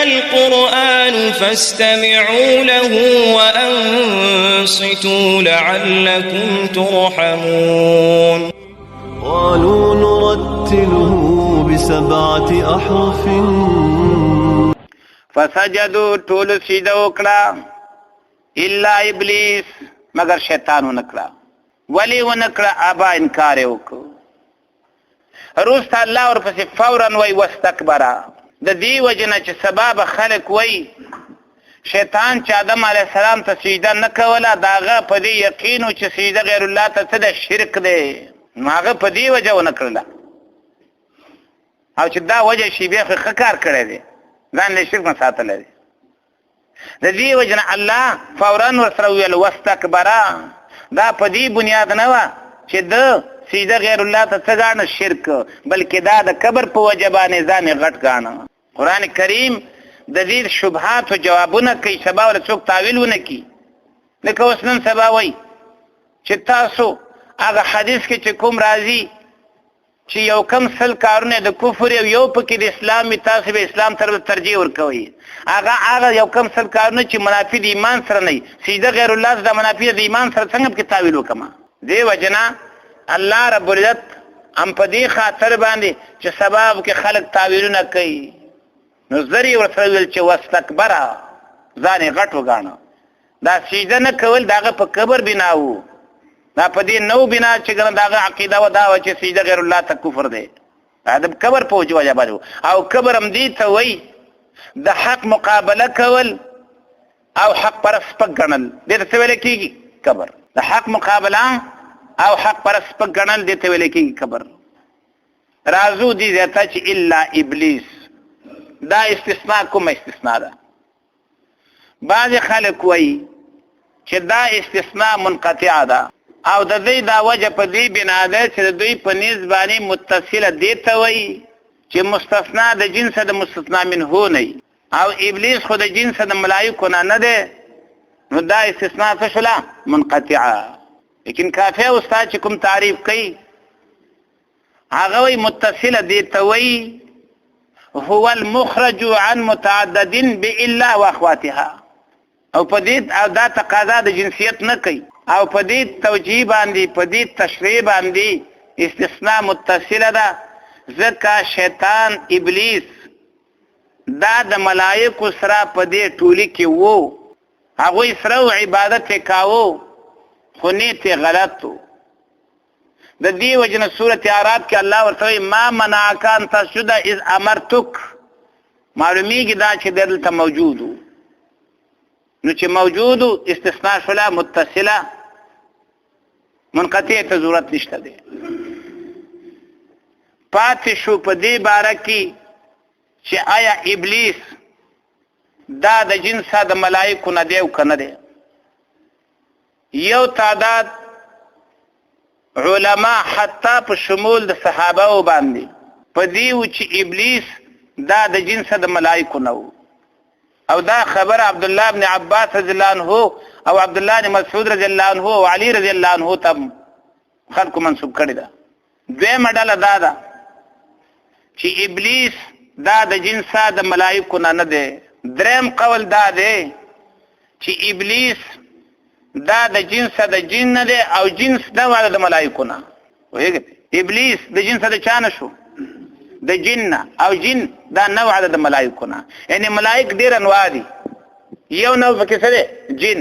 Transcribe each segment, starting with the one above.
القرآن فاستمعوا له وأنصتوا لعلكم ترحمون قالوا نرتله ب7 أحرف فسجدوا طول سجده وکړه الا ابلیس مگر شیطان ونکړه ولی ونکړه ابا انکار وکړو روست الله ورپسې فورا وی واستكبر د دې وجنه چې سبب خلق وی شیطان چې آدم علیه السلام ته سجده نه کوله داغه په دې یقین چې سجده غیر الله ته څه د شرک دی هغه په دې وجه ونکړله او چې دا وجه شی بیا ښه کار کړی دی ځان له شرک نه ساتلی دی د دې وجنه الله فورا ورسره ویل واستكبر دا په دې بنیاد نه وه چې د سجده غیر الله ته څه ګاڼه شرک بلکې دا د کبر په وجه باندې ځان یې غټ ګاڼه قرآن کریم د دې شبهاتو جوابونه کوي سبا ولا څوک تاویل ونه کړي لکه اوس نن سبا وایي چې تاسو هغه حدیث کې چې کوم راځي چې یو کم سل کارونه د کفر یو پکې د اسلام تاسو به اسلام طرف ترجیح ورکوي هغه یو کم سل کارونه چې منافي د ایمان سره نه سجده غیر الله د منافي د ایمان سره څنګه کې تاویل وکما دی وجنا الله رب العزت ام په دې خاطر باندې چې سبب کې خلق تاویلونه کوي نو زری ورسره ویل چې واستكبر ځان غټ وګاڼه دا سجده نه کول داغه په کبر بناو دا په دې نو بنا چې ګره داغه عقیده و دا چې سجده غیر الله ته کفر دی دا کبر په وجه باندې او کبر هم دې ته وای د حق مقابله کول او حق پر سپک ګڼل دې ته ویل کېږي کبر د حق مقابله او حق پر سپک ګڼل دې ته ویل کېږي کبر رازو دې ذاته چې الا ابلیس دا استثناء کوم استثناء ده بعض خلک وای چې دا استثناء منقطع ده او د دې دا وجه په دې بنا ده چې دوی په نسبانه متصله دي ته وای چې مستثنا د جنس د مستثنا منه نه او ابلیس خو د جنس د ملائکه نه ده نو دا استثناء څه شولا منقطعه لیکن کافی استاد چې کوم تعریف کوي هغه وای متصله دي ته وای هو المخرج عن متعدد بالا واخواتها او په دې او دا تقاضا د جنسیت نه کوي او په دې توجیه باندې په دې تشریح باندې استثناء متصله ده ځکه شیطان ابلیس دا د ملائکو سره په دې ټولي کې وو هغه سره عبادت کاوه خو نیت غلط وو د دې وجنه سورۃ اعراف کې الله ورته ما منعک ان تسجد اذ امرتک معلومیږي دا چې دلته موجود وو نو چې موجود استثناء شولا متصله منقطع ته ضرورت نشته دی پاتې شو په دې باره کې چې آیا ابلیس دا د جنسه د ملائکو نه دی او کنه دی یو تعداد علما حتی په شمول د صحابه باندې په دې و چې ابلیس دا د جنسه د ملائکو نه و او دا خبر عبد الله بن عباس رضی الله عنه او عبد الله بن مسعود رضی الله عنه او علی رضی الله عنه ته خلق منسوب کړی دا دویمه ډله دا ده چې ابلیس دا د جنسه د ملائکو نه دی دریم قول دا دی چې ابلیس دا د جنسه د جن نه دی او جنس دا والا د ملائکو نه وایي ابلیس د جنسه د چانه شو د جن او جن دا نوع د ملائکو نه یعنی ملائک ډیر انواع دي یو نوع پکې څه دی جن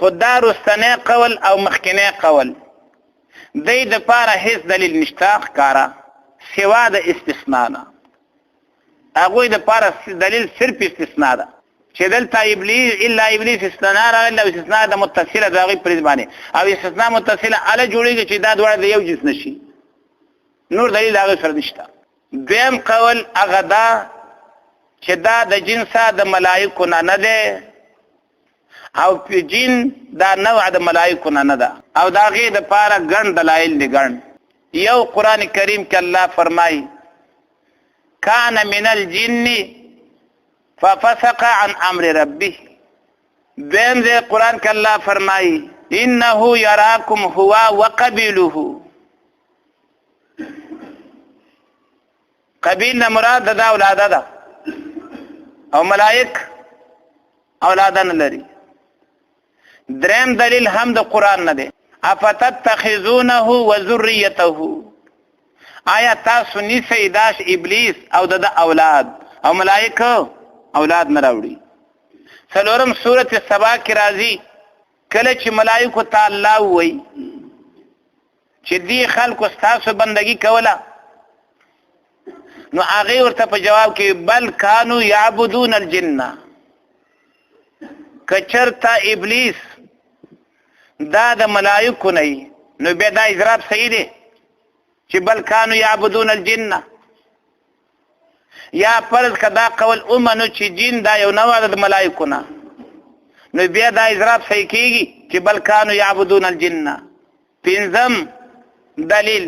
خدا رستنه قول او مخکنه قول دې د پاره هیڅ دلیل نشته ښکارا سوا د استثناء نه هغه د پاره دلیل صرف استثناء ده چې دلته ابلیس الا ابلیس استثناء راغلی او استثناء د متصله دغه پرې باندې او استثناء متصله اله جوړیږي چې دا دواړه د یو جنس نشي نور دلیل هغه سره نشته دویم قول هغه دا چې دا د جنسه د ملائکو نه ده او په جن دا نوع د ملائکو نه ده او دا غي د پاره ګڼ دلایل دي ګڼ یو قران کریم کې الله فرمایي کان من الجن ففسق عن امر ربه بین ذی قرآن کې الله فرمایي انه یراکم هو وقبیله قبیل نه مراد د اولاد ده او ملائک اولادان لري. دریم دلیل هم د قرآن نه دی. افتتخذونه وذریته، آیا تاسو نیسئ داش ابلیس او د اولاد او ملائکه اولاد نه راوړي. څلورم سورۃ سبا کې راځي کله چې ملائکو ته الله وایي چې دی خلکو ستاسو بندگی کوله، نو هغه ورته په جواب کې بل کانوا یعبدون الجن، کچرتا ابلیس دا د ملائکو نه نو بیا دا اضراب صحیح دی چې بل کانوا یعبدون الجن، یا فرض کدا قول اومنو چې جن دا یو نوع د ملائکو نه، نو بیا دا اضراب صحیح کیږي چې بل کانوا یعبدون الجن. پنځم دلیل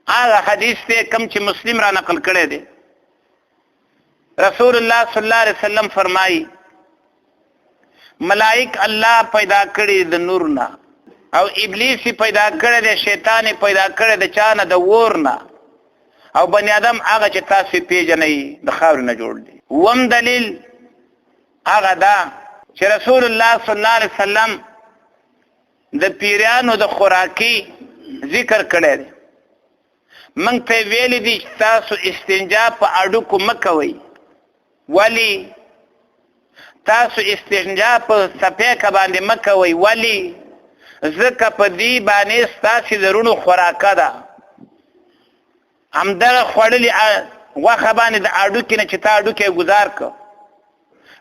هغه حدیث ته کم چې مسلم را نقل کړی دی. رسول الله صلی الله علیه وسلم فرمایي ملائک الله پیدا کړی د نور نه، او ابلیس پیدا کړی دی، شیطان پیدا کړی د چا نه؟ د اور نه. او بنی آدم هغه چې تاسو پیژنئ د خاورې نه جوړ دی. اووم دلیل هغه دا چې رسول الله صلی الله علیه وسلم د پیرانو د خوراکي ذکر کړی دی. موږ ته ویلي دي چې تاسو استنجا په اډوکو مه کوئ. ولې؟ تاسو استنجا په څپیکه باندې مه کوئ. ولې؟ ځکه په دې باندې ستاسې د رونو خوراکه ده. همدغه خوړلې غوښه باندې د اډوکې نه چې تا اډوکې ګزار کړ،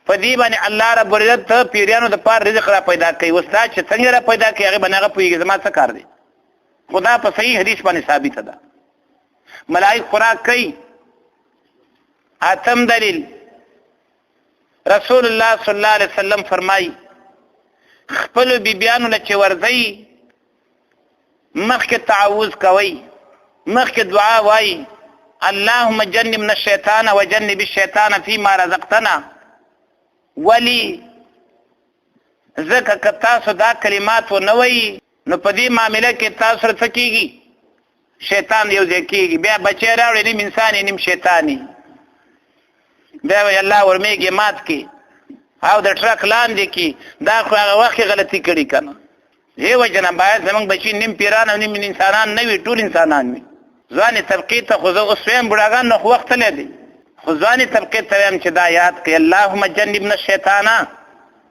په دې باندې الله رب العزت ته پیریانو د پاره رزق را پیدا کوي. اوس دا چې څنګه را پیدا کوي هغه باندې هغه پوهېږي زما څه کار دی. خدا په صحیح حدیث باندې ثابته ده ملائک خوراک کوي. اتم دلیل رسول الله صلی الله علیه وسلم فرمایي خپلو بیبیانو له چې ورځئ مخکې تعوذ کوئ، مخکې دعا وایي اللهم جنبنا الشیطان وجنب الشیطان فيما رزقتنا. ولی؟ ځکه که تاسو دا کلمات ونه وایي نو په دې معامله کې تاسو سره څه کېږي؟ شیطان یو ځای کېږي. بیا بچی راوړي نیم انساني نیم شیطاني، بیا وایي الله ورمېږي مات کړي او د ټرک لاندې کړي. دا خو هغه وخت کې غلطي کړي که نه؟ دې وجه نه باید زموږ بچي نیم پیران او نیم انسانان نه وي، ټول انسانان وي. ځوانې طبقې ته خو زه اوس وایم بوډاګان نو خو وخت تللی دی، خو ځوانې طبقې ته وایم چې دا یاد کړي اللهم جنبنا الشیطان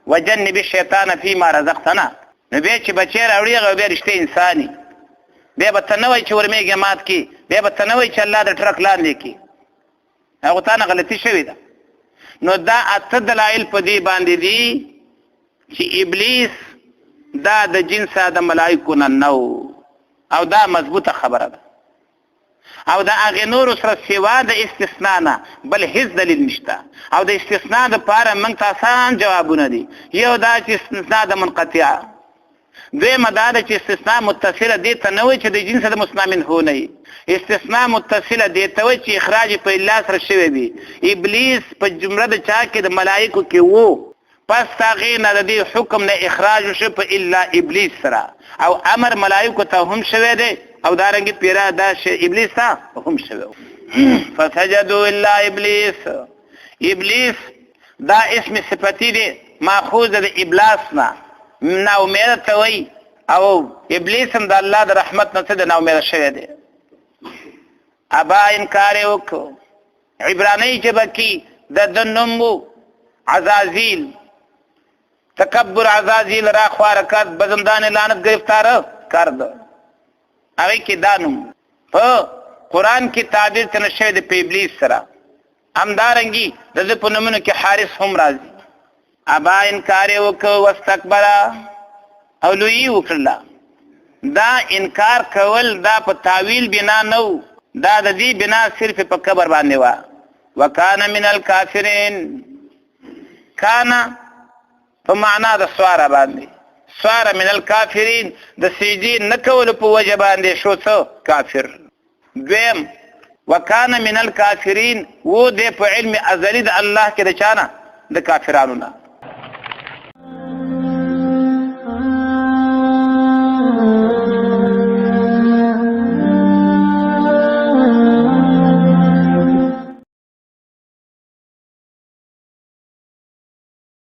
وجنب الشیطان فيما رزقتنا. نو بیا چې بچی راوړي هغه بیا رښتیا انساني، بیا به ته نه وایي چې ورمېږي مات کړي، بیا به ته نه وایي چې الله د ټرک لاندې کړي، هغو تا نه غلطي شوې ده. نو دا اته دلایل په دې باندې دي چې ابلیس دا د جنسه د ملائکو نه نه او دا مضبوطه خبره ده. او دا هغې نورو سره سوا د استثنا نه بل هیڅ دلیل نشته. او د استثنا دپاره موږ ته آسان جوابونه دي. یو دا چې استثنا د منقطعه، دویمه دا ده چې استثنا متصله دې ته نه وایي چې د جنسه د مثنی منه نه وي. استثنا متصله دې ته وایي چې اخراج په الله سره شوی وي. ابلیس په جمله د چا کې د ملائکو کې و، پس هغې نه د دې حکم نه اخراج وشو په الا ابلیس سره، او امر ملائکو ته هم شوی دی او دارنګې پیرا دا ابلیس ته هم شوی و. فسجدوا الا ابلیس. ابلیس دا اسم صفتی دی ماخوذ د ابلاس نه، نا امیده ته وایي، او ابلیس هم د الله د رحمت نه څه د نا امیده شوی دی. ابا انکار یې وکړو. عبرانۍ ژبه کې د ده نوم و عزازیل. تکبر عزازیل را خواره کرد بزمدان لعنت گرفتاره کرد. هغې کې دا نوم په قرآن کې تعبیر ته نه شوی دی په ابلیس سره. همدارنګې د ده په نومونو کې حارس هم راځي. ابا انکار یې وکړ واستکبره او لویي وکړله. دا انکار کول دا په تاویل بنا نه و، دا د دې بنا صرف په کبر باندې وه. وکانه من الکافرین. کانه په معنا د سواره باندې، سواره من الکافرین د سجدې نه کولو په وجه باندې شو څه کافر. دویم وکانه من الکافرین و دې په علم ازلی د الله کې د چا نه؟ د کافرانو نه.